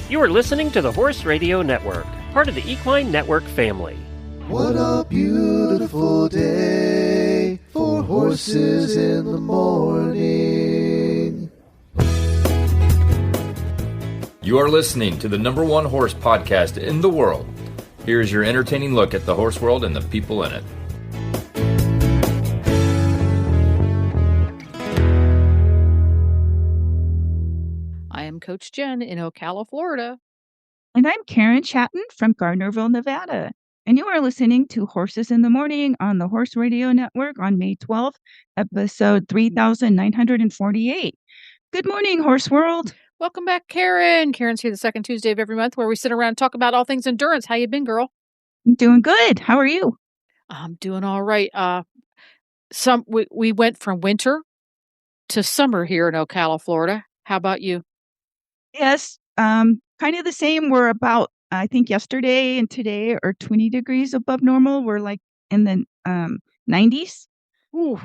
You are listening to the Horse Radio Network, part of the Equine Network family. What a beautiful day for horses in the morning. You are listening to the #1 horse podcast in the world. Here's your entertaining look at the horse world and the people in it. I am Coach Jen in Ocala, Florida. And I'm Karen Chatton from Gardnerville, Nevada. And you are listening to Horses in the Morning on the Horse Radio Network on May 12th, episode 3948. Good morning, Horse World. Welcome back, Karen. Karen's here the second Tuesday of every month where we sit around and talk about all things endurance. How you been, girl? I'm doing good. How are you? I'm doing all right. We went from winter to summer here in Ocala, Florida. How about you? Yes, kind of the same. We're about, I think yesterday and today are 20 degrees above normal. We're like in the 90s. Ooh.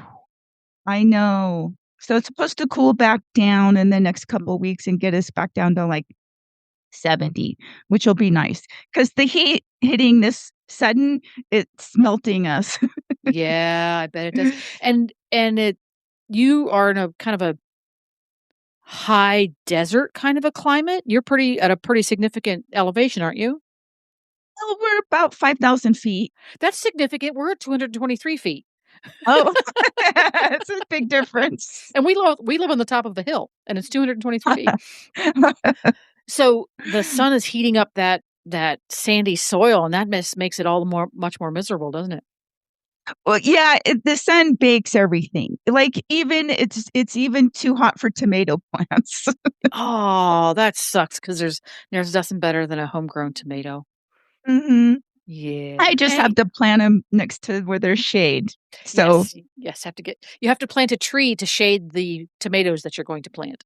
I know. So it's supposed to cool back down in the next couple of weeks and get us back down to like 70, which will be nice because the heat hitting this sudden, it's melting us. Yeah, I bet it does. And you are in a kind of a high desert kind of a climate. You're at a pretty significant elevation, aren't you? Well, we're about 5,000 feet. That's significant. We're at 223 feet. Oh, it's a big difference. And we live on the top of the hill, and it's 223 feet. So the sun is heating up that sandy soil, and that makes it much more miserable, doesn't it? Well, yeah, the sun bakes everything. Like even it's even too hot for tomato plants. Oh, that sucks because there's nothing better than a homegrown tomato. Mm-hmm. Yeah, I just have to plant them next to where there's shade. So yes, you have to plant a tree to shade the tomatoes that you're going to plant.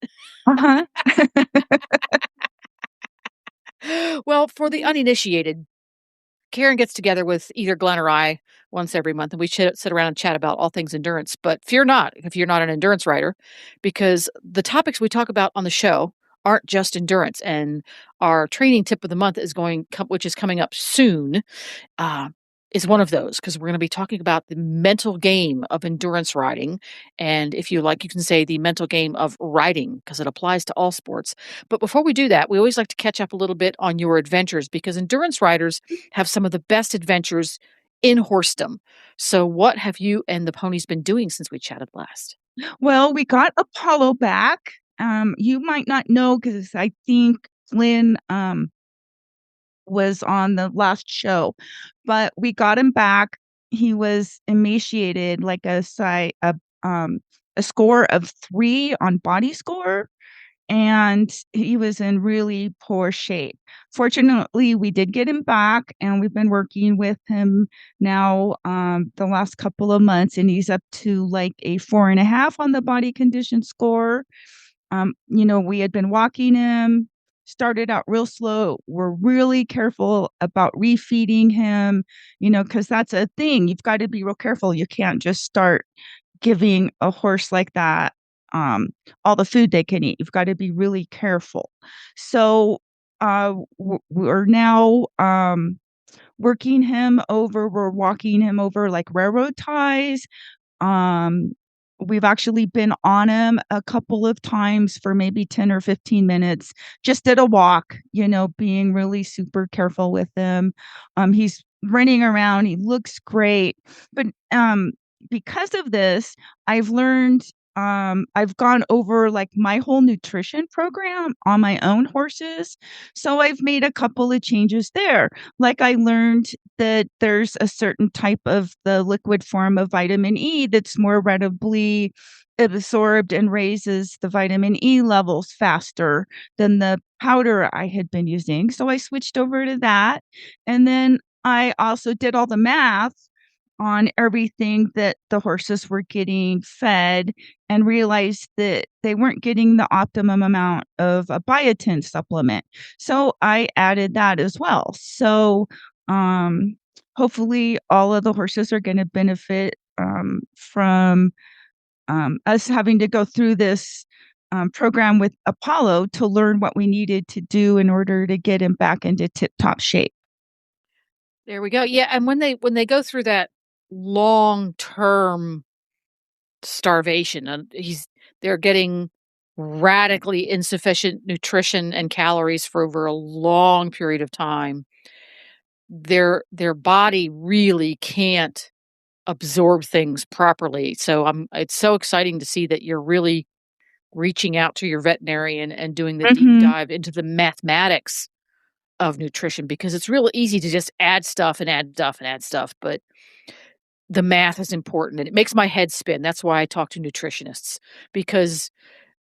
Uh-huh. Well, for the uninitiated, Karen gets together with either Glenn or I once every month, and we sit around and chat about all things endurance. But fear not if you're not an endurance rider, because the topics we talk about on the show aren't just endurance. And our training tip of the month which is coming up soon, is one of those, because we're going to be talking about the mental game of endurance riding. And if you like, you can say the mental game of riding, because it applies to all sports. But before we do that, we always like to catch up a little bit on your adventures, because endurance riders have some of the best adventures in horsedom. So what have you and the ponies been doing since we chatted last? Well, we got Apollo back. You might not know because I think Flynn was on the last show, but we got him back. He was emaciated, like a score of 3 on body score, and he was in really poor shape. Fortunately, we did get him back, and we've been working with him now the last couple of months, and he's up to like a 4.5 on the body condition score. We had been walking him, started out real slow. We're really careful about refeeding him, because that's a thing. You've got to be real careful. You can't just start giving a horse like that all the food they can eat. You've got to be really careful. So we're now working him over. We're walking him over like railroad ties. We've actually been on him a couple of times for maybe 10 or 15 minutes, just at a walk, being really super careful with him. He's running around. He looks great. But because of this, I've learned, I've gone over like my whole nutrition program on my own horses. So I've made a couple of changes there. Like I learned that there's a certain type of the liquid form of vitamin E that's more readily absorbed and raises the vitamin E levels faster than the powder I had been using. So I switched over to that. And then I also did all the math on everything that the horses were getting fed and realized that they weren't getting the optimum amount of a biotin supplement. So I added that as well. So hopefully all of the horses are going to benefit from us having to go through this program with Apollo to learn what we needed to do in order to get him back into tip-top shape. There we go. Yeah, and when they go through that long-term starvation, and they're getting radically insufficient nutrition and calories for over a long period of time, their body really can't absorb things properly. So it's so exciting to see that you're really reaching out to your veterinarian and doing the deep dive into the mathematics of nutrition, because it's real easy to just add stuff and add stuff and add stuff, but the math is important, and it makes my head spin. That's why I talk to nutritionists, because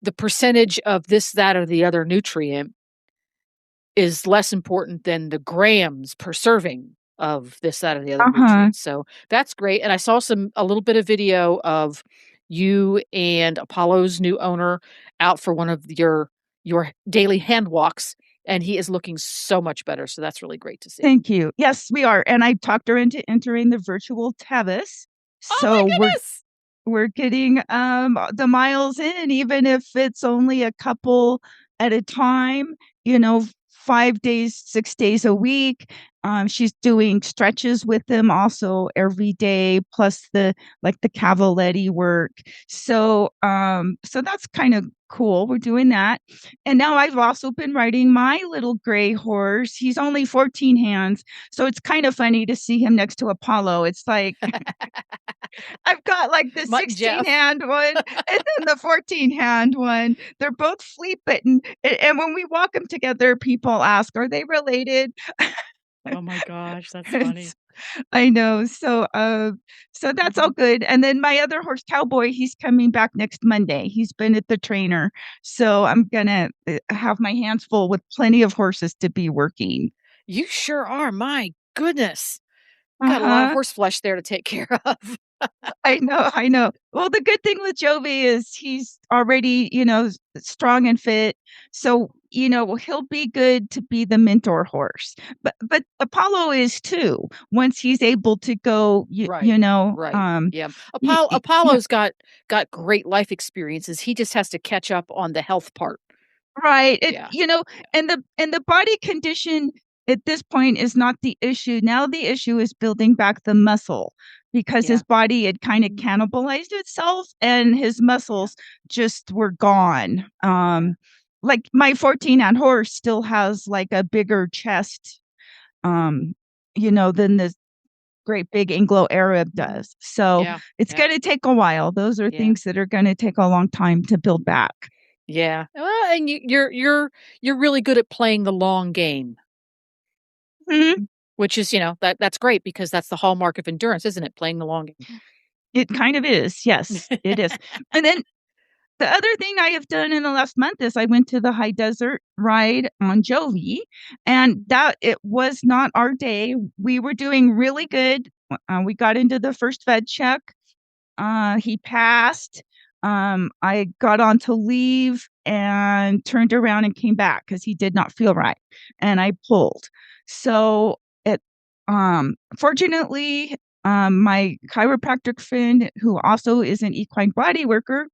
the percentage of this, that, or the other nutrient is less important than the grams per serving of this, that, or the other nutrient. So that's great. And I saw a little bit of video of you and Apollo's new owner out for one of your daily hand walks, and he is looking so much better. So that's really great to see. Thank you. Yes, we are. And I talked her into entering the virtual Tevis. So oh my goodness! We're getting the miles in, even if it's only a couple at a time, 5 days, 6 days a week. She's doing stretches with them also every day, plus the cavaletti work. So that's kind of cool. We're doing that. And now I've also been riding my little gray horse. He's only 14 hands. So it's kind of funny to see him next to Apollo. It's like I've got like the 16-hand one and then the 14-hand one. They're both flea bitten. And when we walk them together, people ask, are they related? Oh my gosh, that's funny. I know. So that's all good. And then my other horse, Cowboy, he's coming back next Monday. He's been at the trainer. So I'm going to have my hands full with plenty of horses to be working. You sure are. My goodness. Got a lot of horse flesh there to take care of. I know. Well, the good thing with Jovi is he's already, strong and fit. So, he'll be good to be the mentor horse. But Apollo is too, once he's able to go, Right. Yeah. Apollo's got great life experiences. He just has to catch up on the health part. Right. And the body condition at this point is not the issue. Now the issue is building back the muscle, because his body had kind of cannibalized itself and his muscles just were gone. Like my 14-hand horse still has like a bigger chest, than this great big Anglo-Arab does. So it's going to take a while. Those are things that are going to take a long time to build back. Yeah. Well, and you're really good at playing the long game. Mm-hmm. Which is, that's great, because that's the hallmark of endurance, isn't it? Playing the long game. It kind of is. Yes, it is. And then the other thing I have done in the last month is I went to the high desert ride on Jovi, and that it was not our day. We were doing really good. We got into the first vet check. He passed. I got on to leave and turned around and came back because he did not feel right, and I pulled. So fortunately, my chiropractic friend, who also is an equine body worker,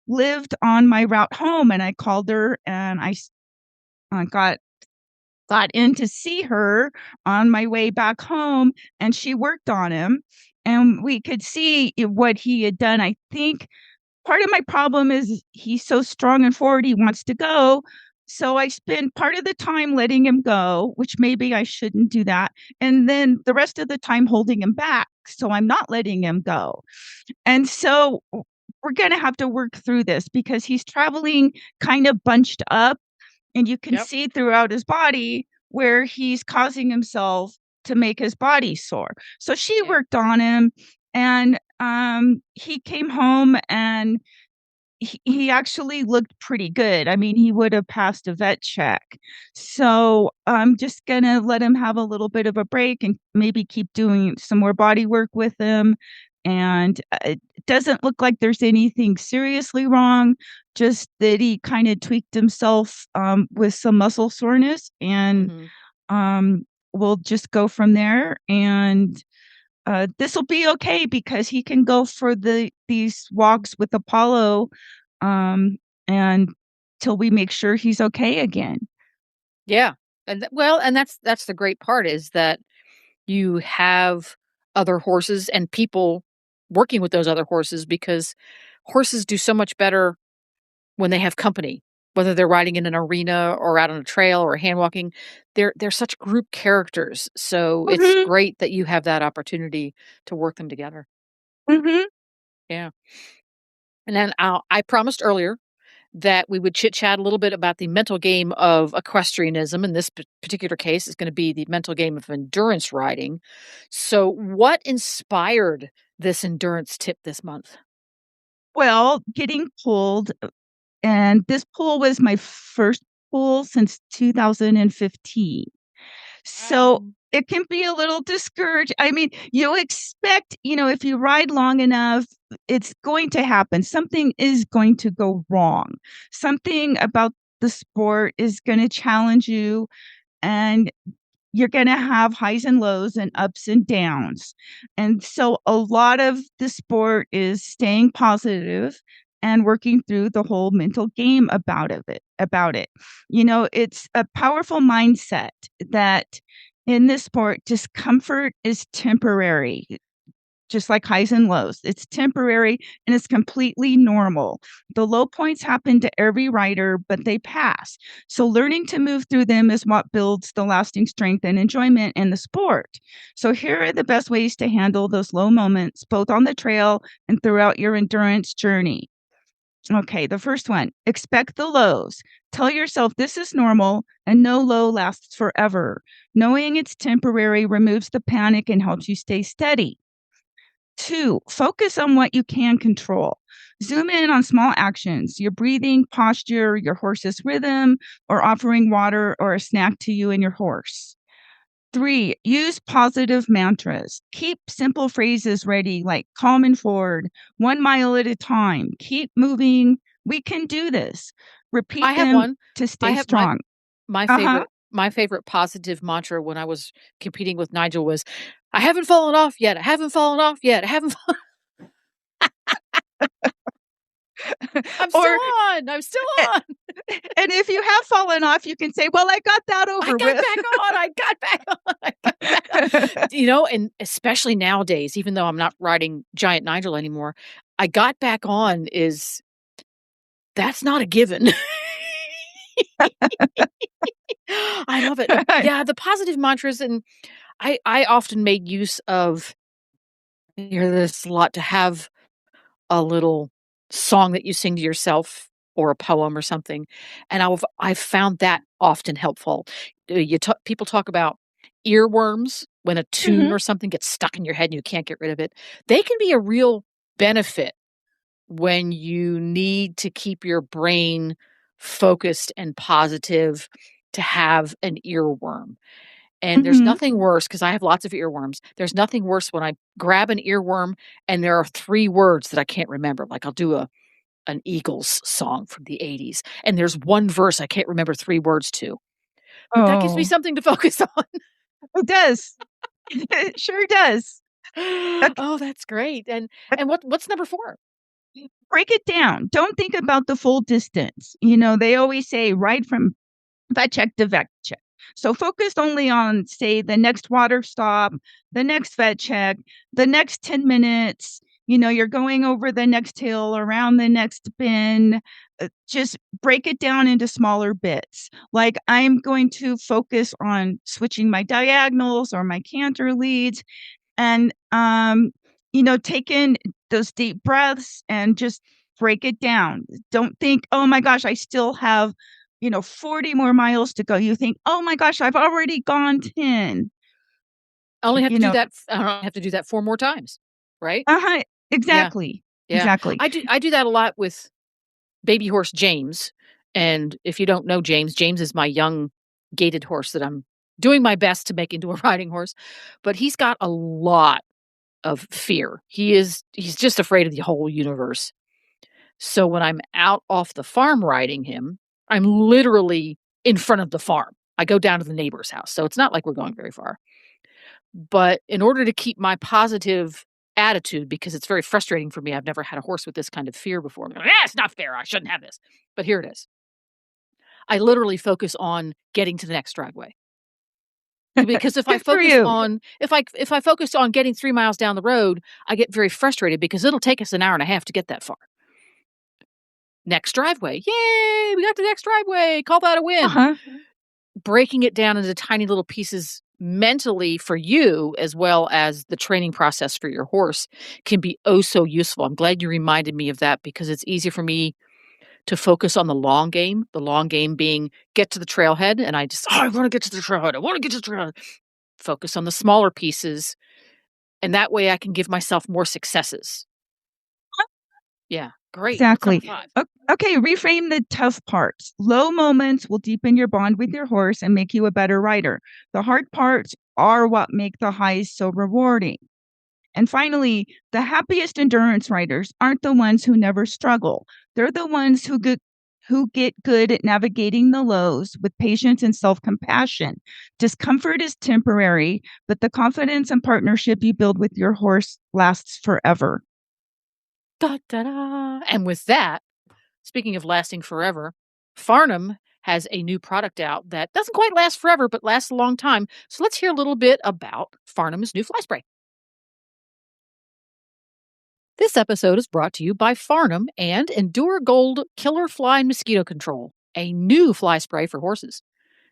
lived on my route home, and I called her, and I got in to see her on my way back home, and she worked on him, and we could see what he had done. I think part of my problem is he's so strong and forward, he wants to go. So I spend part of the time letting him go, which maybe I shouldn't do that. And then the rest of the time holding him back. So I'm not letting him go. And so we're going to have to work through this, because he's traveling kind of bunched up, and you can see throughout his body where he's causing himself to make his body sore. So she worked on him, and he came home, and he actually looked pretty good. I mean, he would have passed a vet check. So I'm just going to let him have a little bit of a break and maybe keep doing some more body work with him. And it doesn't look like there's anything seriously wrong, just that he kind of tweaked himself with some muscle soreness. And we'll just go from there. And this will be okay, because he can go for these walks with Apollo and till we make sure he's okay again. Yeah. And that's the great part is that you have other horses and people working with those other horses because horses do so much better when they have company, whether they're riding in an arena or out on a trail or hand walking. They're such group characters. So it's Mhm, great that you have that opportunity to work them together. mhm. Yeah. And then I promised earlier that we would chit chat a little bit about the mental game of equestrianism. In this particular case, is going to be the mental game of endurance riding. So, what inspired this endurance tip this month? Well, getting pulled, and this pull was my first pull since 2015. So it can be a little discouraged. I mean, you expect, if you ride long enough, it's going to happen. Something is going to go wrong. Something about the sport is going to challenge you, and you're going to have highs and lows and ups and downs. And so a lot of the sport is staying positive and working through the whole mental game about it. It's a powerful mindset that in this sport, discomfort is temporary, just like highs and lows. It's temporary and it's completely normal. The low points happen to every rider, but they pass. So learning to move through them is what builds the lasting strength and enjoyment in the sport. So here are the best ways to handle those low moments, both on the trail and throughout your endurance journey. Okay, the first one, expect the lows. Tell yourself this is normal and no low lasts forever. Knowing it's temporary removes the panic and helps you stay steady. 2, focus on what you can control. Zoom in on small actions, your breathing, posture, your horse's rhythm, or offering water or a snack to you and your horse. 3, use positive mantras. Keep simple phrases ready like calm and forward, 1 mile at a time. Keep moving. We can do this. Repeat I have them one. to I stay have strong. my Uh-huh. favorite positive mantra when I was competing with Nigel was, "I haven't fallen off yet. I haven't fallen off yet. I haven't. I'm still Or on. I'm still a on. and if you have fallen off, you can say, "Well, I got that I over got with." back on. I got back on. I got back on." And especially nowadays, even though I'm not riding Giant Nigel anymore, I got back on is that's not a given. I love it. Yeah, the positive mantras, and I often made use of, you hear this a lot, to have a little song that you sing to yourself or a poem or something, and I've found that often helpful. People talk about earworms when a tune Mhm, or something gets stuck in your head and you can't get rid of it. They can be a real benefit when you need to keep your brain focused and positive, to have an earworm. And there's mhm. nothing worse because I have lots of earworms. There's nothing worse when I grab an earworm and there are 3 words that I can't remember. Like I'll do an Eagles song from the '80s, and there's one verse I can't remember 3 words to. But that gives me Oh, something to focus on. it does. It sure does. Ok Oh, that's great. And what's number 4? break it down. Don't think about the full distance. They always say ride from vet check to vet check. So focus only on, say, the next water stop, the next vet check, the next 10 minutes. You're going over the next hill, around the next bend. Just break it down into smaller bits. Like I'm going to focus on switching my diagonals or my canter leads and, take in those deep breaths and just break it down. Don't think, "Oh my gosh, I still have, 40 more miles to go." You think, "Oh my gosh, I've already gone 10." I only have You to do know that I don't have to do that 4 more times, right? Uh-huh, Yeah, exactly, yeah. exactly. I do that a lot with baby horse James, and if you don't know James, James is my young gaited horse that I'm doing my best to make into a riding horse, but he's got a lot of fear. He's just afraid of the whole universe. So when I'm out off the farm riding him, I'm literally in front of the farm. I go down to the neighbor's house, so it's not like we're going very far. But in order to keep my positive attitude, because it's very frustrating for me. I've never had a horse with this kind of fear before. I'm like, it's not fair. I shouldn't have this. But here it is. I literally focus on getting to the next driveway. Because if I focus on if I focus on getting 3 miles down the road, I get very frustrated because it'll take us an hour and a half to get that far. Next driveway. Yay! We got the next driveway. Call that a win. Breaking it down into tiny little pieces mentally for you, as well as the training process for your horse, can be oh so useful. I'm glad you reminded me of that, because it's easy for me to focus on the long game being get to the trailhead. And I just, I want to get to the trailhead. I want to get to the trailhead. Focus on the smaller pieces. And that way I can give myself more successes. Yeah, great. Exactly. Okay, reframe the tough parts. Low moments will deepen your bond with your horse and make you a better rider. The hard parts are what make the highs so rewarding. And finally, the happiest endurance riders aren't the ones who never struggle. They're the ones who get good at navigating the lows with patience and self-compassion. Discomfort is temporary, but the confidence and partnership you build with your horse lasts forever. Da, da, da. And with that, speaking of lasting forever, Farnam has a new product out that doesn't quite last forever, but lasts a long time. So let's hear a little bit about Farnam's new fly spray. This episode is brought to you by Farnam and Endure Gold Killer Fly and Mosquito Control, a new fly spray for horses.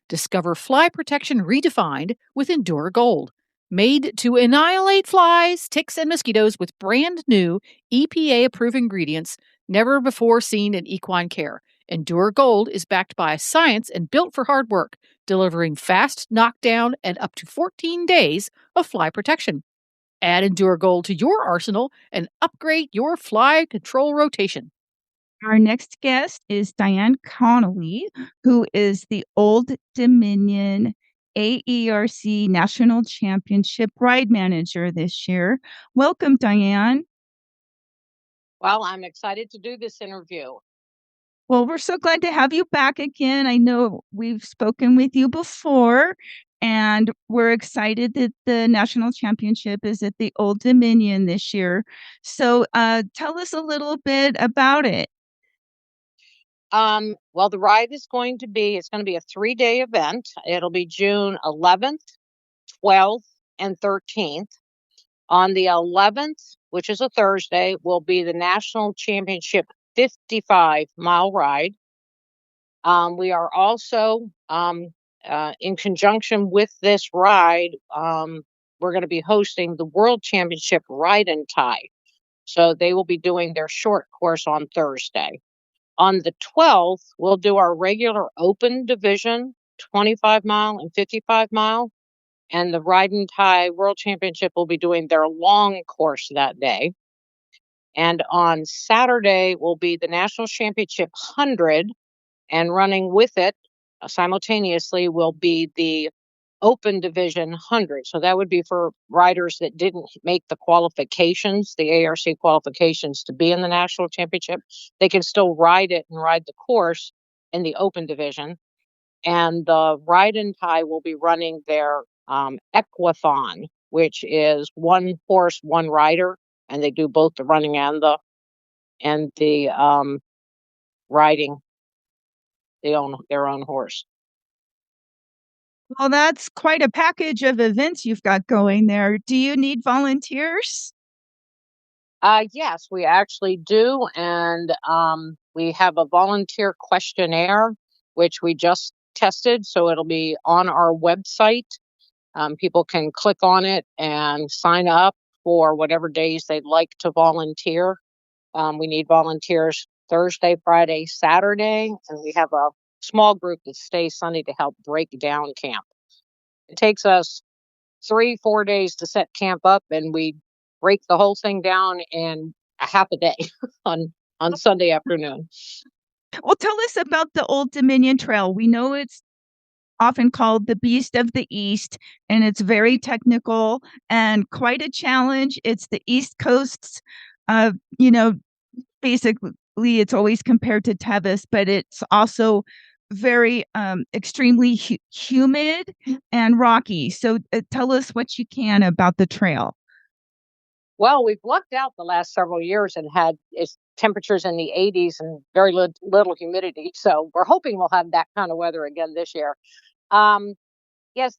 Discover fly protection redefined with Endure Gold. Made to annihilate flies, ticks, and mosquitoes with brand new EPA-approved ingredients never before seen in equine care. Endure Gold is backed by science and built for hard work, delivering fast knockdown and up to 14 days of fly protection. Add Endure Gold to your arsenal and upgrade your fly control rotation. Our next guest is Diane Connolly, who is the Old Dominion AERC National Championship Ride Manager this year. Welcome, Diane. Well, I'm excited to do this interview. Well, we're so glad to have you back again. I know we've spoken with you before, and we're excited that the National Championship is at the Old Dominion this year. So tell us a little bit about it. Well, the ride is going to be a 3-day event. It'll be June 11th, 12th, and 13th. On the 11th, which is a Thursday, will be the National Championship 55-mile ride. We are also, in conjunction with this ride, we're going to be hosting the World Championship Ride and Tie. So they will be doing their short course on Thursday. On the 12th, we'll do our regular open division, 25-mile and 55-mile. And the Ride and Tie World Championship will be doing their long course that day. And on Saturday will be the National Championship 100, and running with it simultaneously will be the Open Division 100. So that would be for riders that didn't make the qualifications, the ARC qualifications to be in the National Championship. They can still ride it and ride the course in the Open Division. And the Ride and Tie will be running their Equathon, which is one horse, one rider, and they do both the running and the riding their own horse. Well, that's quite a package of events you've got going there. Do you need volunteers? Yes, we actually do. And we have a volunteer questionnaire, which we just tested. So it'll be on our website. People can click on it and sign up for whatever days they'd like to volunteer. We need volunteers Thursday, Friday, Saturday, and we have a small group that stays Sunday to help break down camp. It takes us 3-4 days to set camp up, and we break the whole thing down in a half a day on Sunday afternoon. Well, tell us about the Old Dominion Trail. We know it's often called the Beast of the East, and it's very technical and quite a challenge. It's the East Coast's, basically it's always compared to Tevis, but it's also very extremely humid and rocky. So tell us what you can about the trail. Well, we've lucked out the last several years and had temperatures in the 80s and very little humidity. So we're hoping we'll have that kind of weather again this year. Yes,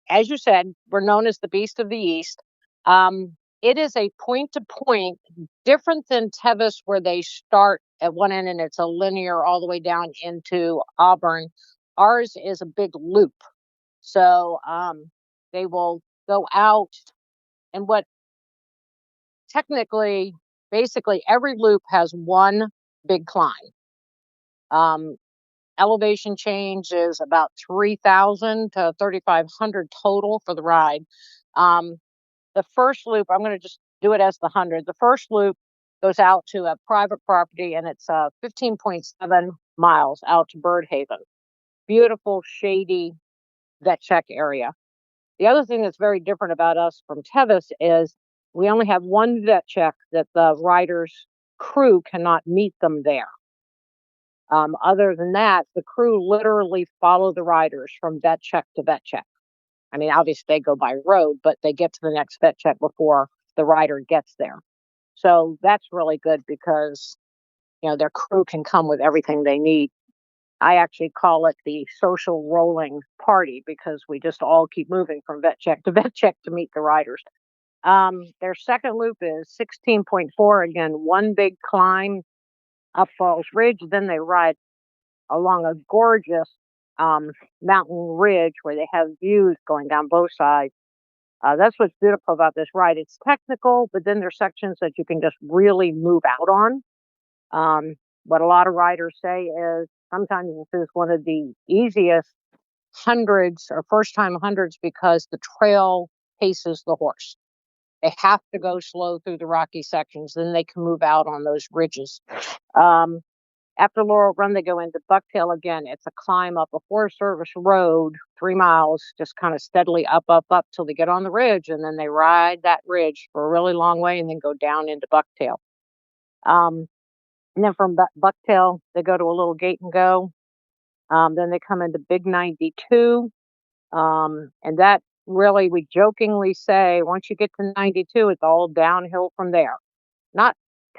as you said, we're known as the Beast of the East. It is a point-to-point, different than Tevis, where they start at one end and it's a linear all the way down into Auburn. Ours is a big loop. So they will go out, and basically every loop has one big climb. Elevation change is about 3,000 to 3,500 total for the ride. The first loop, I'm going to just do it as the 100. The first loop goes out to a private property, and it's 15.7 miles out to Bird Haven. Beautiful, shady vet check area. The other thing that's very different about us from Tevis is we only have one vet check that the rider's crew cannot meet them there. Other than that, the crew literally follow the riders from vet check to vet check. I mean, obviously they go by road, but they get to the next vet check before the rider gets there. So that's really good because, their crew can come with everything they need. I actually call it the social rolling party because we just all keep moving from vet check to vet check to meet the riders. Their second loop is 16.4. Again, one big climb up Falls Ridge. Then they ride along a gorgeous mountain ridge where they have views going down both sides. That's what's beautiful about this ride. It's technical, but then there's sections that you can just really move out on. What a lot of riders say is sometimes this is one of the easiest hundreds or first time hundreds because the trail paces the horse. They have to go slow through the rocky sections, then they can move out on those ridges. After Laurel Run, they go into Bucktail again. It's a climb up a Forest Service road, 3 miles, just kind of steadily up till they get on the ridge, and then they ride that ridge for a really long way and then go down into Bucktail. And then from Bucktail, they go to a little gate and go. Then they come into Big 92. And that really, we jokingly say, once you get to 92, it's all downhill from there. Not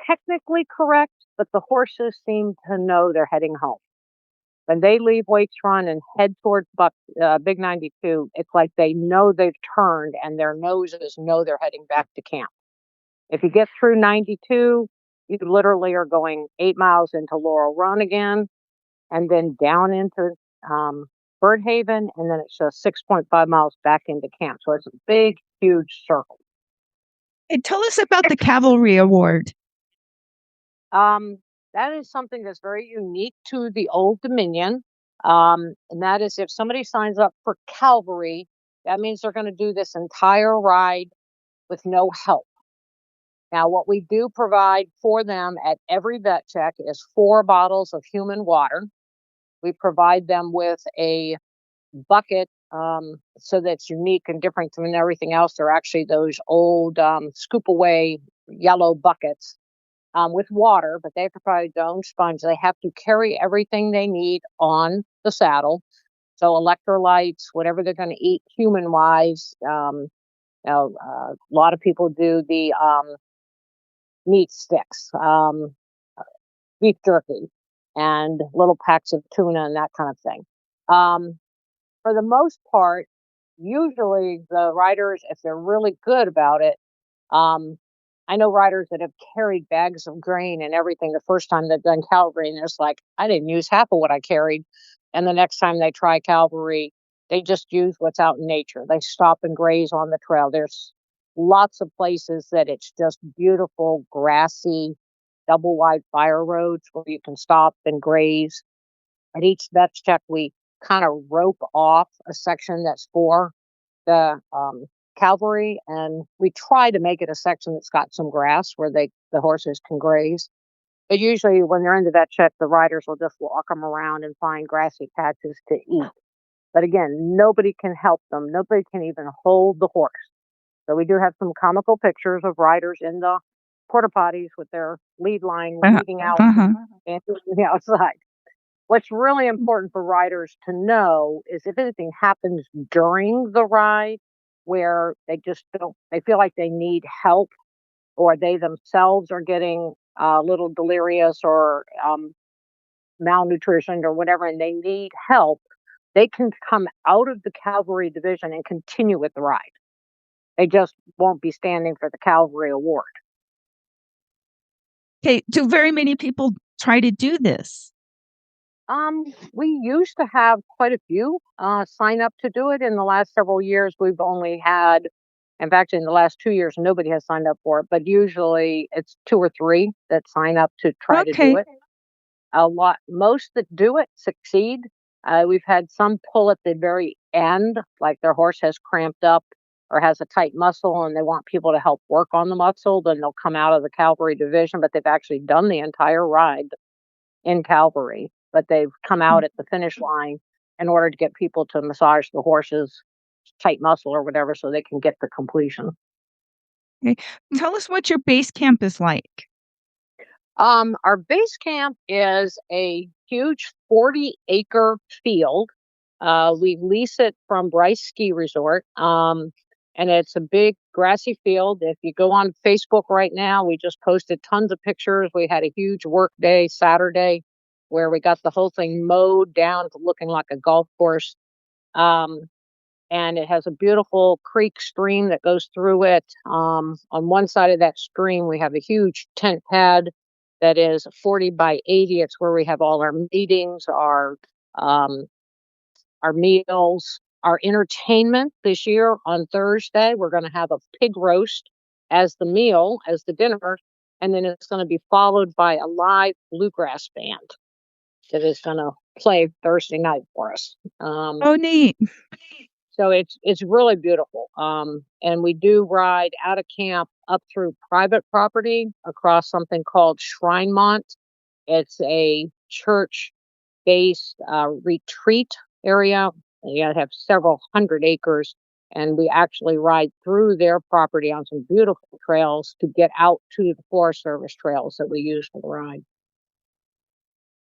technically correct, but the horses seem to know they're heading home. When they leave Waits Run and head towards Big 92, it's like they know they've turned and their noses know they're heading back to camp. If you get through 92, you literally are going 8 miles into Laurel Run again, and then down into Bird Haven, and then it's just 6.5 miles back into camp. So it's a big, huge circle. Hey, tell us about the Cavalry Award. That is something that's very unique to the Old Dominion. And that is if somebody signs up for Cavalry, that means they're going to do this entire ride with no help. Now, what we do provide for them at every vet check is 4 bottles of human water. We provide them with a bucket, so that's unique and different from everything else. They're actually those old scoop away yellow buckets with water, but they have to provide their own sponge. They have to carry everything they need on the saddle. So electrolytes, whatever they're going to eat human wise. A lot of people do the meat sticks, beef jerky, and little packs of tuna and that kind of thing. For the most part, usually the riders, if they're really good about it, I know riders that have carried bags of grain and everything the first time they've done Cavalry, and it's like, I didn't use half of what I carried. And the next time they try Cavalry, they just use what's out in nature. They stop and graze on the trail. There's lots of places that it's just beautiful, grassy, double wide fire roads where you can stop and graze. At each vet check, we kind of rope off a section that's for the Cavalry, and we try to make it a section that's got some grass where the horses can graze. But usually when they're in the vet check, the riders will just walk them around and find grassy patches to eat. But again, nobody can help them. Nobody can even hold the horse. So we do have some comical pictures of riders in the porta potties with their lead line leading out and the outside. What's really important for riders to know is if anything happens during the ride, where they just don't, they feel like they need help, or they themselves are getting a little delirious or malnutrition or whatever, and they need help, they can come out of the cavalry division and continue with the ride. They just won't be standing for the Cavalry Award. Okay, do very many people try to do this? We used to have quite a few sign up to do it. In the last several years, we've only had, in fact, in the last 2 years, nobody has signed up for it, but usually it's 2 or 3 that sign up to try to do it. Most that do it succeed. We've had some pull at the very end, like their horse has cramped up or has a tight muscle and they want people to help work on the muscle, then they'll come out of the cavalry division, but they've actually done the entire ride in cavalry, but they've come out at the finish line in order to get people to massage the horse's tight muscle or whatever so they can get the completion. Okay. Tell us what your base camp is like. Our base camp is a huge 40-acre field. We lease it from Bryce Ski Resort. And it's a big grassy field. If you go on Facebook right now, we just posted tons of pictures. We had a huge work day Saturday where we got the whole thing mowed down to looking like a golf course. And it has a beautiful creek stream that goes through it. On one side of that stream, we have a huge tent pad that is 40 by 80. It's where we have all our meetings, our meals, our entertainment. This year on Thursday, we're going to have a pig roast as the meal, as the dinner, and then it's going to be followed by a live bluegrass band that is going to play Thursday night for us. Oh, neat. So it's really beautiful. And we do ride out of camp up through private property across something called Shrinemont. It's a church-based retreat area. You have several hundred acres, and we actually ride through their property on some beautiful trails to get out to the Forest Service trails that we use for the ride.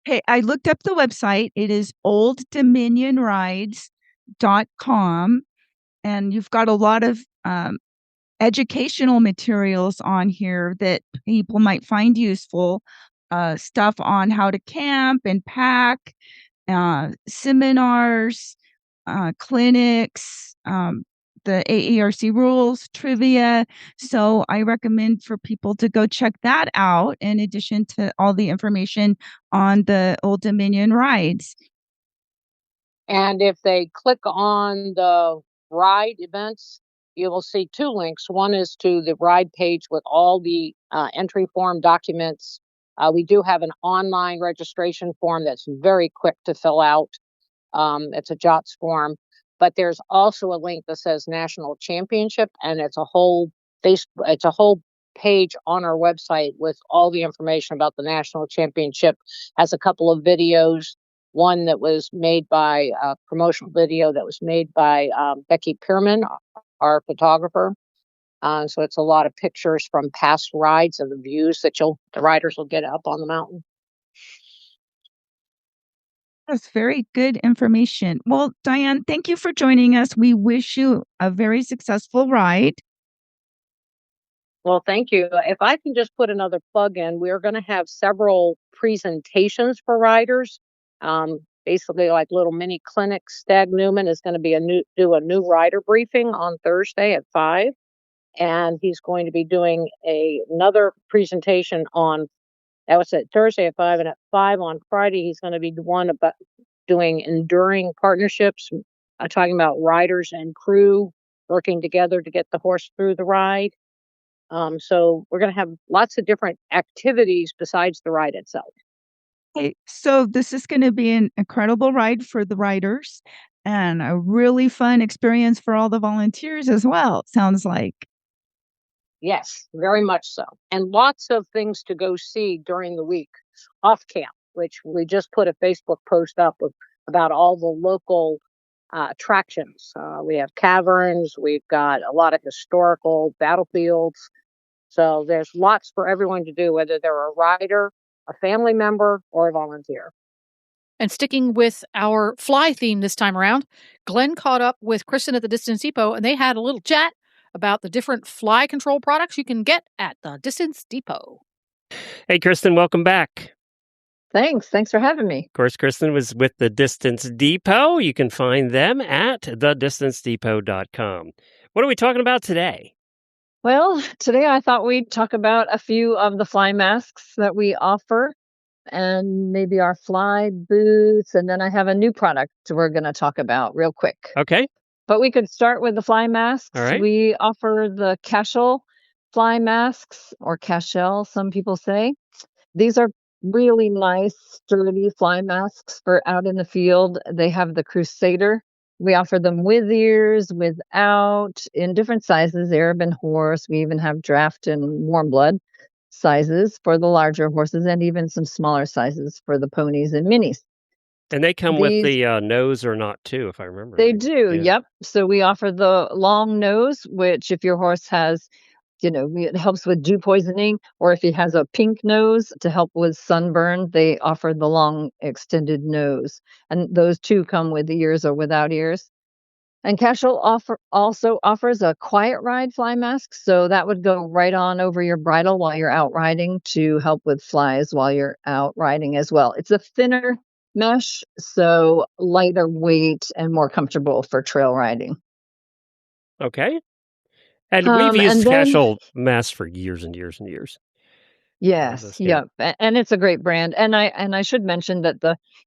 Hey, I looked up the website. It is olddominionrides.com, and you've got a lot of educational materials on here that people might find useful. Stuff on how to camp and pack, seminars, clinics, the AARC rules, trivia. So I recommend for people to go check that out in addition to all the information on the Old Dominion rides. And if they click on the ride events, you will see 2 links. One is to the ride page with all the entry form documents. We do have an online registration form that's very quick to fill out. It's a JOTS form, but there's also a link that says National Championship, and it's a whole page on our website with all the information about the National Championship. Has a couple of videos. One that was made by a promotional video that was made by Becky Pierman, our photographer. So it's a lot of pictures from past rides and the views that the riders will get up on the mountain. That's very good information. Well, Diane, thank you for joining us. We wish you a very successful ride. Well, thank you. If I can just put another plug in, we're going to have several presentations for riders, basically like little mini clinics. Stag Newman is going to do a new rider briefing on Thursday at 5. And he's going to be doing another presentation that was at Thursday at 5, and at 5 on Friday, he's going to be one about doing enduring partnerships, talking about riders and crew working together to get the horse through the ride. So we're going to have lots of different activities besides the ride itself. Okay, so this is going to be an incredible ride for the riders and a really fun experience for all the volunteers as well, it sounds like. Yes, very much so. And lots of things to go see during the week off camp, which we just put a Facebook post up about all the local attractions. We have caverns. We've got a lot of historical battlefields. So there's lots for everyone to do, whether they're a rider, a family member, or a volunteer. And sticking with our fly theme this time around, Glenn caught up with Kristen at the Distance Depot, and they had a little chat about the different fly control products you can get at the Distance Depot. Hey, Kristen, welcome back. Thanks for having me. Of course, Kristen was with the Distance Depot. You can find them at thedistancedepot.com. What are we talking about today? Well, today I thought we'd talk about a few of the fly masks that we offer and maybe our fly boots. And then I have a new product we're going to talk about real quick. Okay. But we could start with the fly masks. All right. We offer the Cashel fly masks, or Cashel, some people say. These are really nice, sturdy fly masks for out in the field. They have the Crusader. We offer them with ears, without, in different sizes, Arab and horse. We even have draft and warm blood sizes for the larger horses, and even some smaller sizes for the ponies and minis. And they come with the nose or not, too, if I remember. They right. do, Yeah. Yep. So we offer the long nose, which if your horse has, it helps with dew poisoning, or if he has a pink nose to help with sunburn, they offer the long extended nose. And those two come with ears or without ears. And Cashel also offers a quiet ride fly mask. So that would go right on over your bridle while you're out riding to help with flies while you're out riding as well. It's a thinner mesh, so lighter weight and more comfortable for trail riding. Okay. And we've used Cashel masks for years and years and years. Yes, yep. And it's a great brand. And I should mention that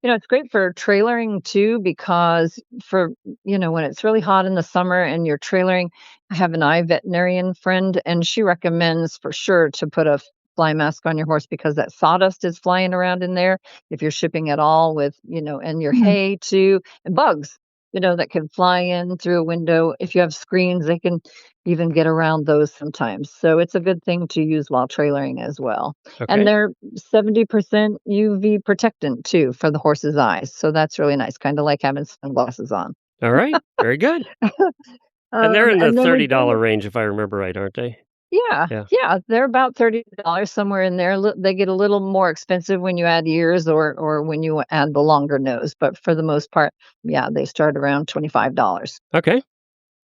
it's great for trailering too, because for, when it's really hot in the summer and you're trailering, I have an eye veterinarian friend, and she recommends for sure to put a fly mask on your horse because that sawdust is flying around in there if you're shipping at all with, and your hay too, and bugs, that can fly in through a window. If you have screens, they can even get around those sometimes. So it's a good thing to use while trailering as well. Okay. And they're 70% UV protectant too for the horse's eyes. So that's really nice, kind of like having sunglasses on. All right. Very good. And they're in the $30 range, if I remember right, aren't they? Yeah, they're about $30 somewhere in there. They get a little more expensive when you add ears or when you add the longer nose. But for the most part, they start around $25. Okay.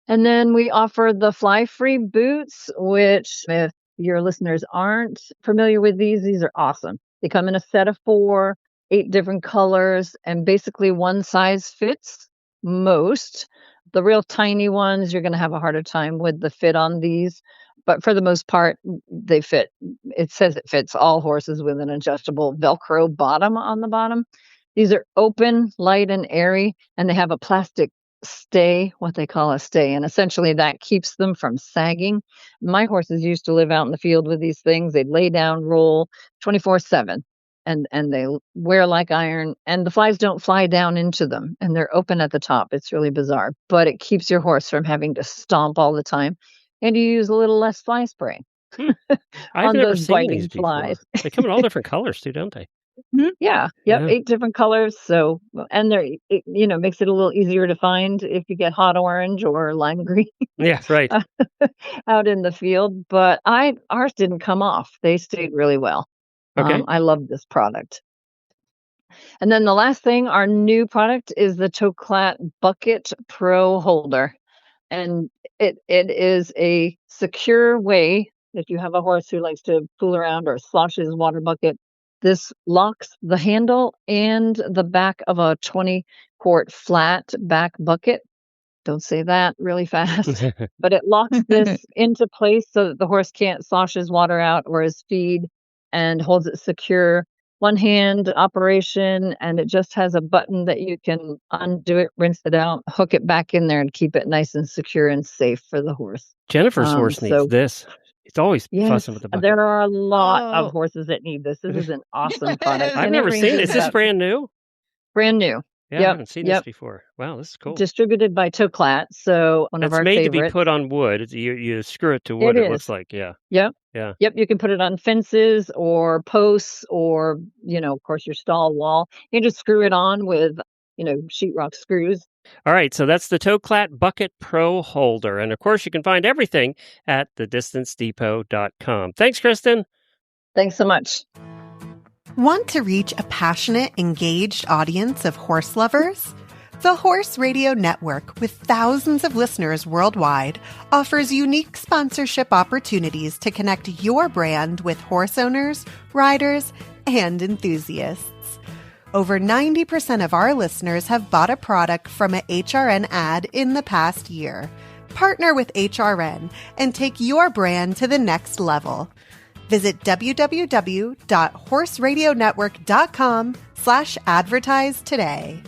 And then we offer the fly-free boots, which if your listeners aren't familiar with these are awesome. They come in a set of 4, 8 different colors, and basically one size fits most. The real tiny ones, you're going to have a harder time with the fit on these. But for the most part, they fit. It says it fits all horses with an adjustable Velcro bottom on the bottom. These are open, light, and airy, and they have a plastic stay, what they call a stay, and essentially that keeps them from sagging. My horses used to live out in the field with these things. They'd lay down, roll 24/7, and they wear like iron, and the flies don't fly down into them, and they're open at the top. It's really bizarre, but it keeps your horse from having to stomp all the time, and you use a little less fly spray. I've never seen these flies. They come in all different colors too, don't they? Yeah. 8 different colors. So, and it makes it a little easier to find if you get hot orange or lime green. Yeah, right. Out in the field. But ours didn't come off. They stayed really well. Okay. I love this product. And then the last thing, our new product is the Toclat Bucket Pro Holder. And it is a secure way, if you have a horse who likes to fool around or slosh his water bucket, this locks the handle and the back of a 20-quart flat back bucket. Don't say that really fast. But it locks this into place so that the horse can't slosh his water out or his feed, and holds it secure. One-hand operation, and it just has a button that you can undo it, rinse it out, hook it back in there, and keep it nice and secure and safe for the horse. Jennifer's horse needs this. It's always fussing with the bucket. There are a lot of horses that need this. This is an awesome product. I've never seen it. Is this brand new? Brand new. Yeah, I haven't seen this before. Wow, this is cool. Distributed by Toclat, so one of our favorites. It's made to be put on wood. You screw it to wood, it looks like, yeah. Yep. Yeah. Yep, you can put it on fences or posts or, of course, your stall wall. You just screw it on with, sheetrock screws. All right, so that's the Toclat Bucket Pro Holder. And, of course, you can find everything at thedistancedepot.com. Thanks, Kristen. Thanks so much. Want to reach a passionate, engaged audience of horse lovers? The Horse Radio Network, with thousands of listeners worldwide, offers unique sponsorship opportunities to connect your brand with horse owners, riders, and enthusiasts. Over 90% of our listeners have bought a product from a HRN ad in the past year. Partner with HRN and take your brand to the next level. Visit www.horseradionetwork.com/advertise today.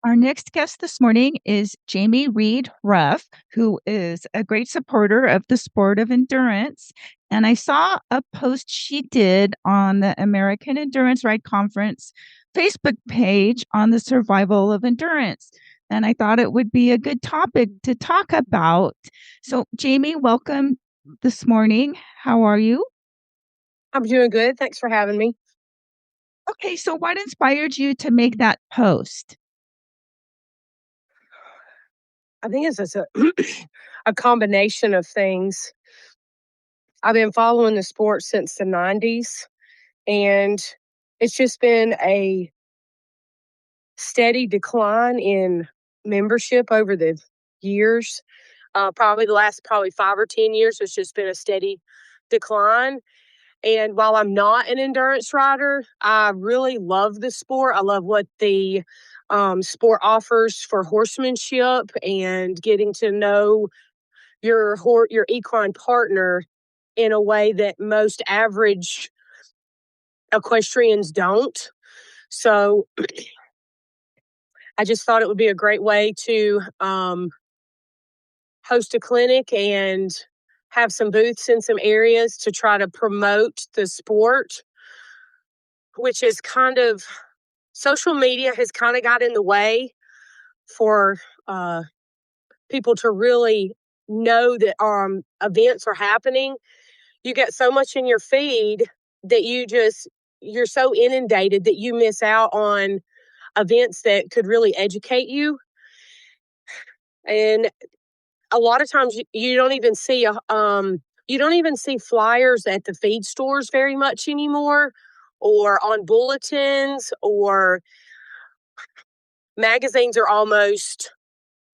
Our next guest this morning is Jamie Reid Ruff, who is a great supporter of the sport of endurance. And I saw a post she did on the American Endurance Ride Conference Facebook page on the survival of endurance. And I thought it would be a good topic to talk about. So, Jamie, welcome this morning. How are you? I'm doing good. Thanks for having me. Okay, so what inspired you to make that post? I think it's just a combination of things. I've been following the sport since the 90s, and it's just been a steady decline in membership over the years. Probably the last 5 or 10 years, it's just been a steady decline. And while I'm not an endurance rider, I really love the sport. I love what the sport offers for horsemanship and getting to know your equine partner in a way that most average equestrians don't. So I just thought it would be a great way to host a clinic and have some booths in some areas to try to promote the sport, which is social media has kind of got in the way for people to really know that events are happening. You get so much in your feed that you're so inundated that you miss out on events that could really educate you. And a lot of times you don't even see flyers at the feed stores very much anymore, or on bulletins, or magazines are almost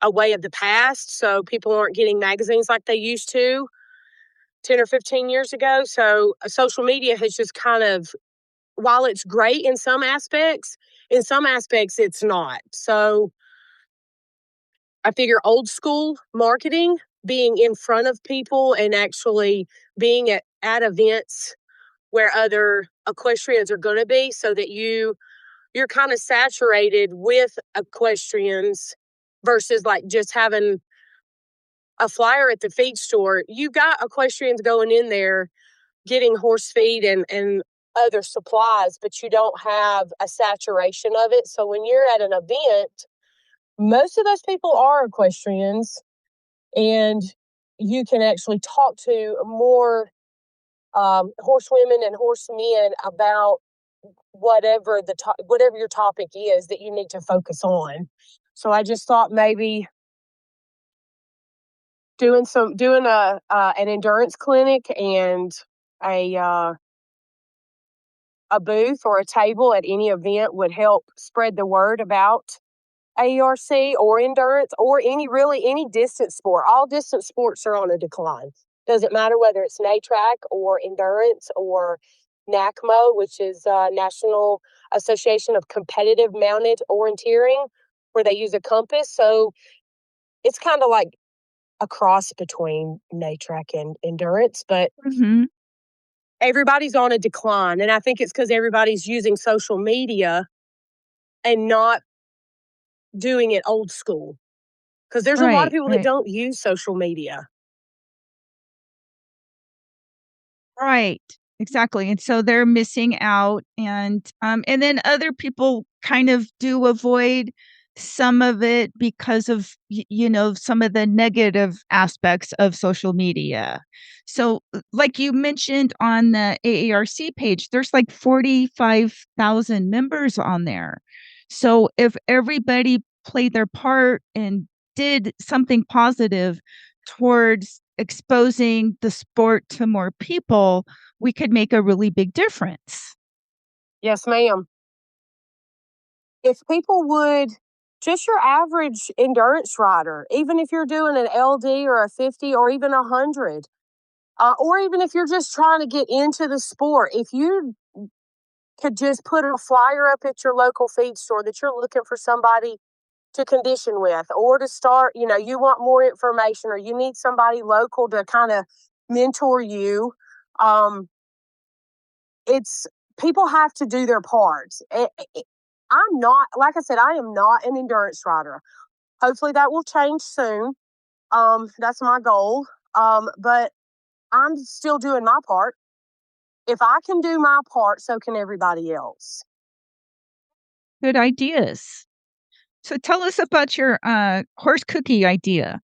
a way of the past. So people aren't getting magazines like they used to 10 or 15 years ago. So social media has just while it's great in some aspects it's not. So I figure old school marketing, being in front of people and actually being at events where other equestrians are going to be, so that you're kind of saturated with equestrians versus like just having a flyer at the feed store. You got equestrians going in there getting horse feed and other supplies, but you don't have a saturation of it. So when you're at an event, most of those people are equestrians, and you can actually talk to more horsewomen and horsemen about whatever your topic is that you need to focus on. So I just thought maybe doing an endurance clinic and a booth or a table at any event would help spread the word about AERC or endurance or any distance sport. All distance sports are on a decline. Doesn't matter whether it's NATRAC or endurance or NACMO, which is National Association of Competitive Mounted Orienteering, where they use a compass. So it's kind of like a cross between NATRAC and endurance, but everybody's on a decline. And I think it's because everybody's using social media and not doing it old school. Because there's a lot of people that don't use social media. Right. Exactly. And so they're missing out. And then other people kind of do avoid some of it because of, some of the negative aspects of social media. So like you mentioned on the AARC page, there's like 45,000 members on there. So if everybody played their part and did something positive towards exposing the sport to more people, we could make a really big difference. Yes, ma'am. If people would, just your average endurance rider, even if you're doing an LD or a 50 or even 100, or even if you're just trying to get into the sport, if you could just put a flyer up at your local feed store that you're looking for somebody to condition with, or to start, you want more information, or you need somebody local to kind of mentor you. It's People have to do their parts. I'm not, like I said, I am not an endurance rider. Hopefully that will change soon. That's my goal. But I'm still doing my part. If I can do my part, so can everybody else. Good ideas. So tell us about your horse cookie idea.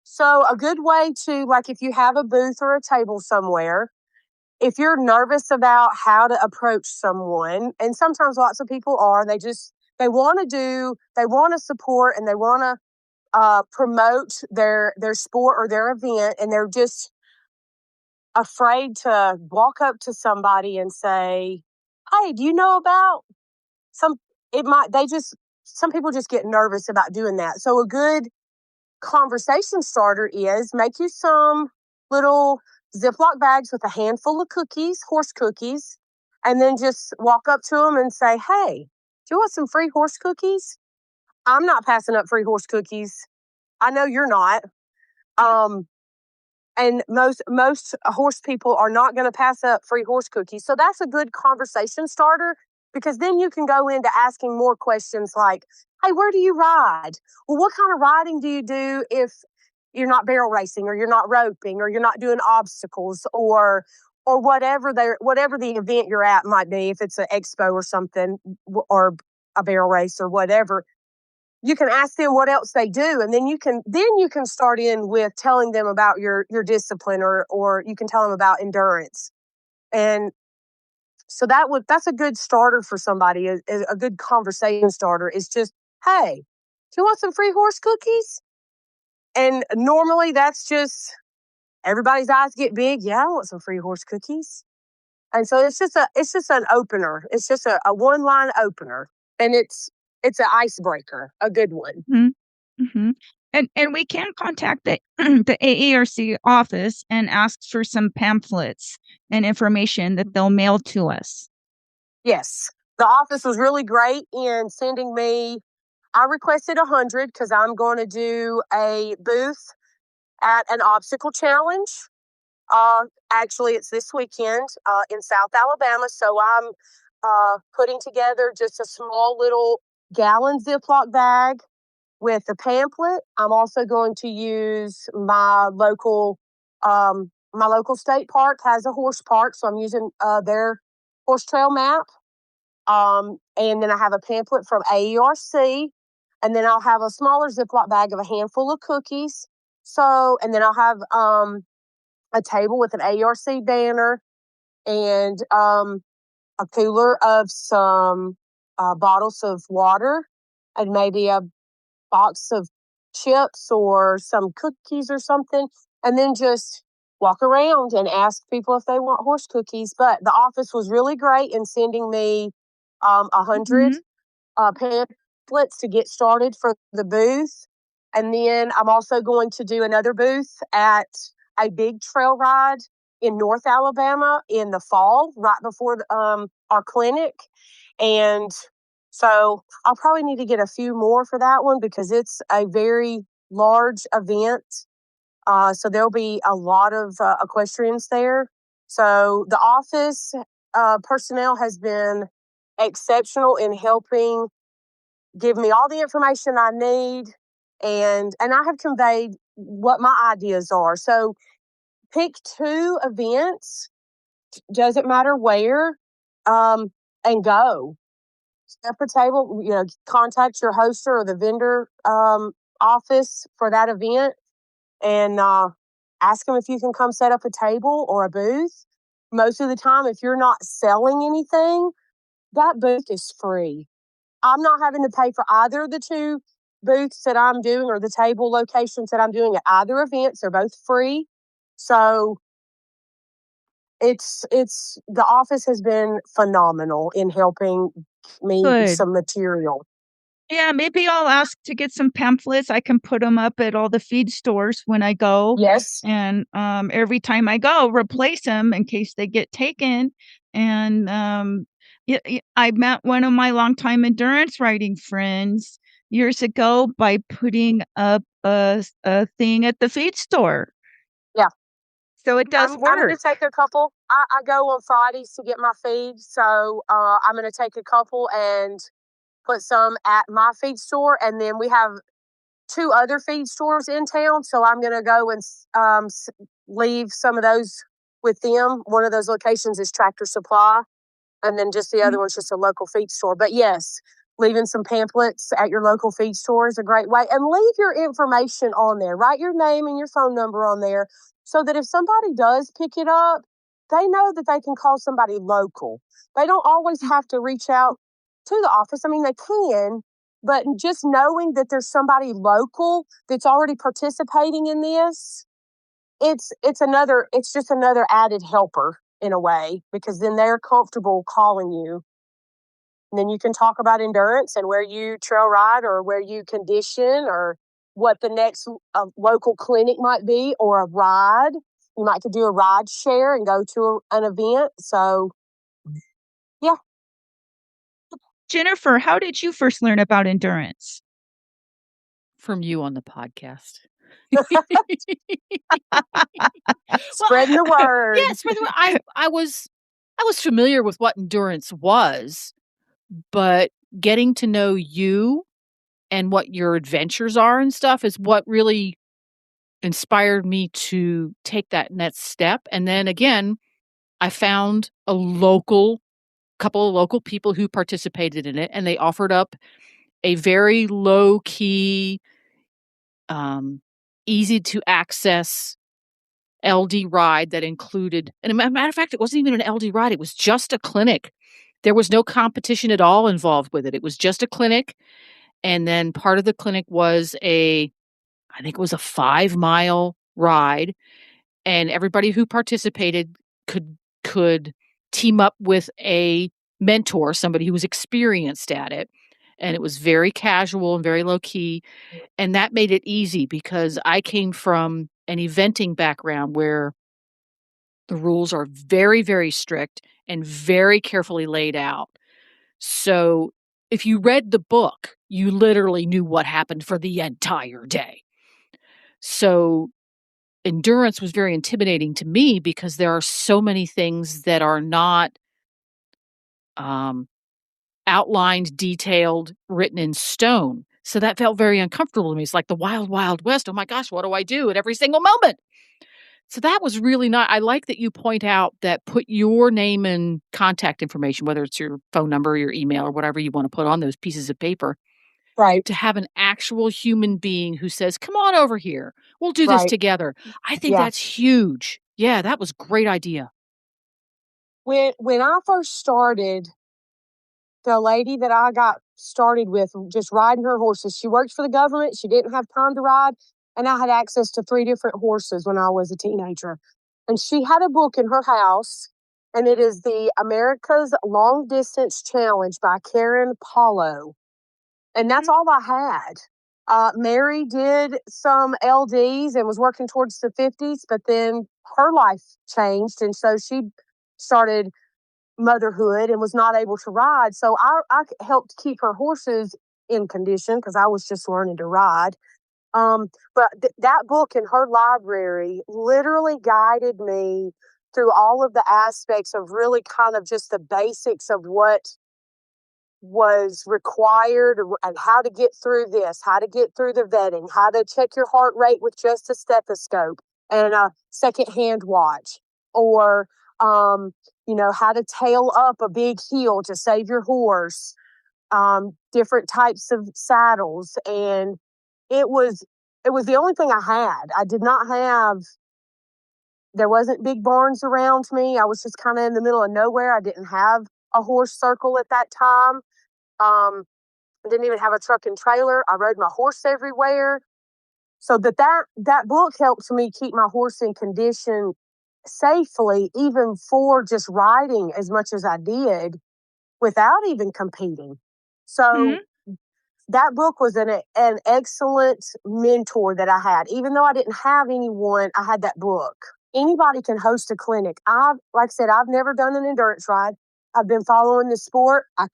So a good way to, like, if you have a booth or a table somewhere, if you're nervous about how to approach someone, and sometimes lots of people are, they want to support, and they want to promote their sport or their event, and they're just afraid to walk up to somebody and say, "Hey, do you know about some?" Some people just get nervous about doing that. So a good conversation starter is make you some little Ziploc bags with a handful of cookies, horse cookies, and then just walk up to them and say, "Hey, do you want some free horse cookies? I'm not passing up free horse cookies. I know you're not." And most horse people are not going to pass up free horse cookies. So that's a good conversation starter, because then you can go into asking more questions like, "Hey, where do you ride? Well, what kind of riding do you do if you're not barrel racing, or you're not roping, or you're not doing obstacles, or whatever the event you're at might be, if it's an expo or something, or a barrel race or whatever." You can ask them what else they do, and then you can start in with telling them about your discipline, or you can tell them about endurance. And so that's a good starter for somebody. A good conversation starter is just, "Hey, do you want some free horse cookies?" And normally that's just, everybody's eyes get big. "Yeah, I want some free horse cookies." And so it's just an opener. It's just a one-line opener, and it's an icebreaker, a good one. Mm-hmm. Mm-hmm. And we can contact the the AARC office and ask for some pamphlets and information that they'll mail to us. Yes, the office was really great in sending me. I requested 100 because I'm going to do a booth at an obstacle challenge. Actually, it's this weekend in South Alabama. So I'm putting together just a small little gallon Ziploc bag with a pamphlet. I'm also going to use my local state park has a horse park, so I'm using their horse trail map. And then I have a pamphlet from AERC, and then I'll have a smaller Ziploc bag of a handful of cookies. So, and then I'll have a table with an AERC banner, and a cooler of some bottles of water, and maybe a box of chips or some cookies or something, and then just walk around and ask people if they want horse cookies. But the office was really great in sending me 100 pamphlets to get started for the booth. And then I'm also going to do another booth at a big trail ride in North Alabama in the fall, right before our clinic. And so I'll probably need to get a few more for that one, because it's a very large event. So there'll be a lot of equestrians there. So the office personnel has been exceptional in helping give me all the information I need, and I have conveyed what my ideas are. So pick 2 events, doesn't matter where, and go. Set up a table, contact your hoster or the vendor office for that event, and ask them if you can come set up a table or a booth. Most of the time, if you're not selling anything, that booth is free. I'm not having to pay for either of the 2 booths that I'm doing or the table locations that I'm doing at either events. They're both free. So it's the office has been phenomenal in helping me Good. some material. Yeah, maybe I'll ask to get some pamphlets. I can put them up at all the feed stores when I go. Yes. And every time I go, replace them in case they get taken. And I met one of my longtime endurance riding friends years ago by putting up a thing at the feed store. Yeah. So it does I'm work. going to take a couple. I go on Fridays to get my feed. So I'm going to take a couple and put some at my feed store. And then we have 2 other feed stores in town. So I'm going to go and leave some of those with them. One of those locations is Tractor Supply. And then just the other one's just a local feed store. But yes, leaving some pamphlets at your local feed store is a great way. And leave your information on there. Write your name and your phone number on there so that if somebody does pick it up, they know that they can call somebody local. They don't always have to reach out to the office. I mean, they can, but just knowing that there's somebody local that's already participating in this, it's just another added helper in a way, because then they're comfortable calling you. And then you can talk about endurance and where you trail ride or where you condition or what the next local clinic might be or a ride. You might could do a ride share and go to an event. So, yeah. Jennifer, how did you first learn about endurance? From you on the podcast. Spreading the word. Yeah, spreading the word. I was familiar with what endurance was, but getting to know you and what your adventures are and stuff is what really inspired me to take that next step. And then again, I found a couple of local people who participated in it, and they offered up a very low key, easy to access LD ride that included, and a matter of fact, it wasn't even an LD ride. It was just a clinic. There was no competition at all involved with it. It was just a clinic. And then part of the clinic was I think it was a 5-mile ride. And everybody who participated could team up with a mentor, somebody who was experienced at it. And it was very casual and very low key. And that made it easy because I came from an eventing background where the rules are very, very strict and very carefully laid out. So if you read the book, you literally knew what happened for the entire day. So endurance was very intimidating to me because there are so many things that are not outlined, detailed, written in stone. So that felt very uncomfortable to me. It's like the wild, wild west. Oh my gosh, what do I do at every single moment? So that was really not, I like that you point out that put your name and contact information, whether it's your phone number, your email, or whatever you want to put on those pieces of paper. Right. To have an actual human being who says, come on over here. We'll do this together. I think that's huge. Yeah, that was a great idea. When I first started, the lady that I got started with, just riding her horses, she worked for the government. She didn't have time to ride. And I had access to 3 different horses when I was a teenager. And she had a book in her house, and it is the America's Long Distance Challenge by Karen Paulo. And that's all I had. Mary did some LDs and was working towards the 50s, but then her life changed. And so she started motherhood and was not able to ride. So I helped keep her horses in condition because I was just learning to ride. But that book in her library literally guided me through all of the aspects of really kind of just the basics of what was required and how to get through this, how to get through the vetting, how to check your heart rate with just a stethoscope and a secondhand watch, or how to tail up a big hill to save your horse, different types of saddles. And it was the only thing I had. I did not have, there wasn't big barns around me. I was just kind of in the middle of nowhere. I didn't have a horse circle at that time. I didn't even have a truck and trailer. I rode my horse everywhere. So that book helped me keep my horse in condition safely, even for just riding as much as I did without even competing. So that book was an excellent mentor that I had. Even though I didn't have anyone, I had that book. Anybody can host a clinic. Like I said, I've never done an endurance ride. I've been following the sport. I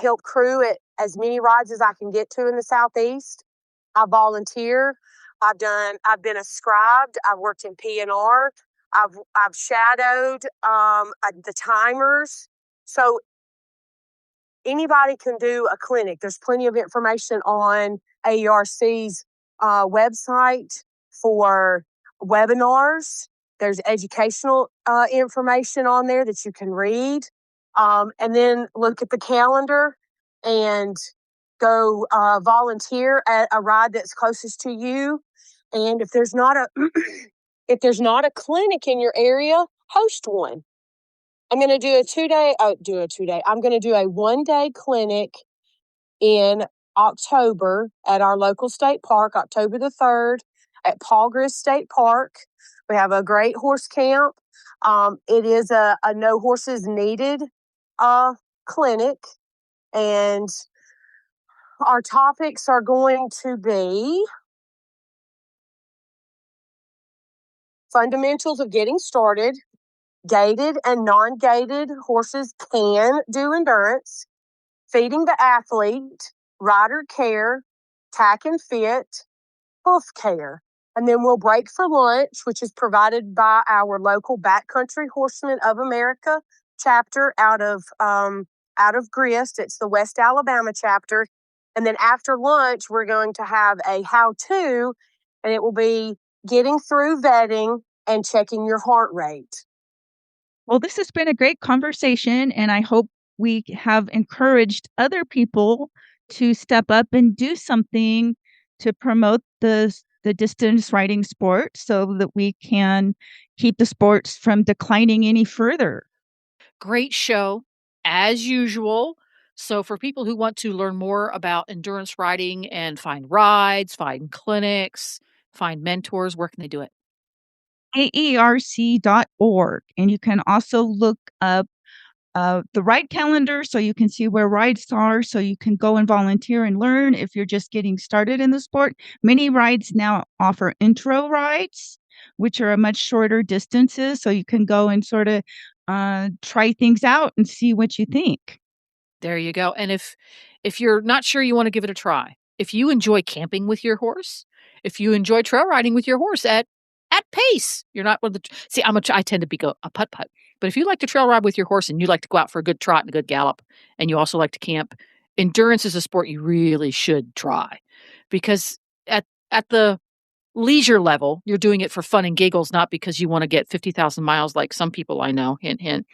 help crew at as many rides as I can get to in the Southeast. I volunteer. I've been a scribe. I've worked in P&R. I've shadowed the timers. So anybody can do a clinic. There's plenty of information on AERC's website for webinars. There's educational information on there that you can read. And then look at the calendar and go volunteer at a ride that's closest to you. And if there's not a clinic in your area, host one. I'm going to do I'm going to do a 1-day clinic in October at our local state park, October the 3rd at Paul State Park. We have a great horse camp. It is a no horses needed clinic. And our topics are going to be fundamentals of getting started. Gated and non-gated horses can do endurance. Feeding the athlete, rider care, tack and fit, hoof care. And then we'll break for lunch, which is provided by our local Backcountry Horsemen of America chapter out of Grist. It's the West Alabama chapter. And then after lunch, we're going to have a how-to, and it will be getting through vetting and checking your heart rate. Well, this has been a great conversation, and I hope we have encouraged other people to step up and do something to promote the distance riding sport so that we can keep the sports from declining any further. Great show, as usual. So for people who want to learn more about endurance riding and find rides, find clinics, find mentors, where can they do it? AERC.org. And you can also look up the ride calendar so you can see where rides are, so you can go and volunteer and learn if you're just getting started in the sport. Many rides now offer intro rides, which are much shorter distances, so you can go and sort of try things out and see what you think. There you go. And if you're not sure you want to give it a try, if you enjoy camping with your horse, if you enjoy trail riding with your horse at pace, you're not one of the see. I tend to be a putt. But if you like to trail ride with your horse and you like to go out for a good trot and a good gallop, and you also like to camp, endurance is a sport you really should try, because at the leisure level, you're doing it for fun and giggles, not because you want to get 50,000 miles like some people I know. Hint, hint.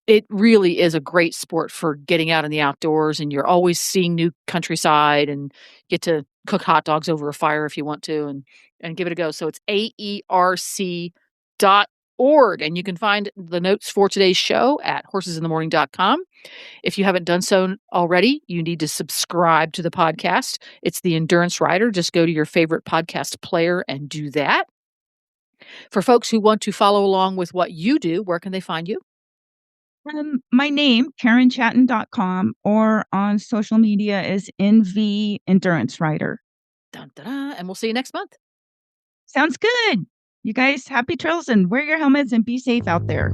It really is a great sport for getting out in the outdoors, and you're always seeing new countryside and get to cook hot dogs over a fire if you want to and give it a go. So it's AERC.org, and you can find the notes for today's show at horsesinthemorning.com. If you haven't done so already, you need to subscribe to the podcast. It's The Endurance Rider. Just go to your favorite podcast player and do that. For folks who want to follow along with what you do, where can they find you? My name, KarenChatton.com, or on social media is NV Endurance Rider. Dun, dun, dun, and we'll see you next month. Sounds good. You guys, happy trails and wear your helmets and be safe out there.